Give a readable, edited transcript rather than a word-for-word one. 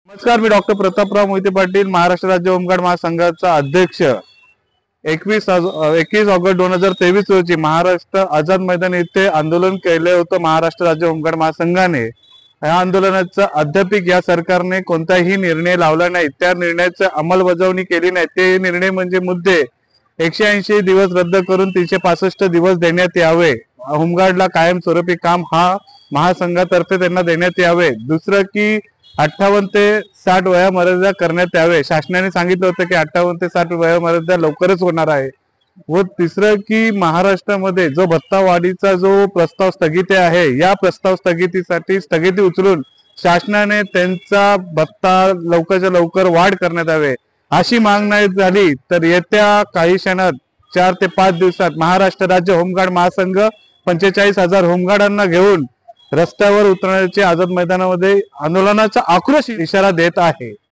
नमस्कार, मी डॉक्टर प्रतापराव मोहिते पाटील, महाराष्ट्र राज्य होमगार्ड महासंघाचा अध्यक्ष। 21 ऑगस्ट 2023 रोजी महाराष्ट्र आझाद मैदान येथे आंदोलन केले होते महाराष्ट्र राज्य होमगार्ड महासंघाने। या आंदोलनाचा अद्याप या सरकारने कोणताही निर्णय लावला नाही, त्या निर्णयाची अंमलबजावणी केली नाही। ते निर्णय म्हणजे मुद्दे 180 दिवस रद्द करून 365 दिवस देण्यात यावे, होमगार्डला कायमस्वरूपी काम हा महासंघातर्फे त्यांना देण्यात यावे। दुसरं की 58 ते 60 वयोमर्यादा करण्यात यावे, शासनाने सांगितलं होतं की 58 ते 60 वयोमर्यादा लवकरच होणार आहे। व तिसरं की महाराष्ट्रामध्ये जो भत्ता वाढीचा जो प्रस्ताव स्थगिती आहे, या प्रस्ताव स्थगितीसाठी स्थगिती उचलून शासनाने त्यांचा भत्ता लवकरच्या लवकर वाढ करण्यात यावे, अशी मागणी नाही झाली तर येत्या काही क्षणात 4 ते 5 दिवसात महाराष्ट्र राज्य होमगार्ड महासंघ 45,000 होमगार्डांना घेऊन रस्त्यावर उतरण्याचे आझाद मैदानामध्ये आंदोलनाचा आक्रोश इशारा देत आहे।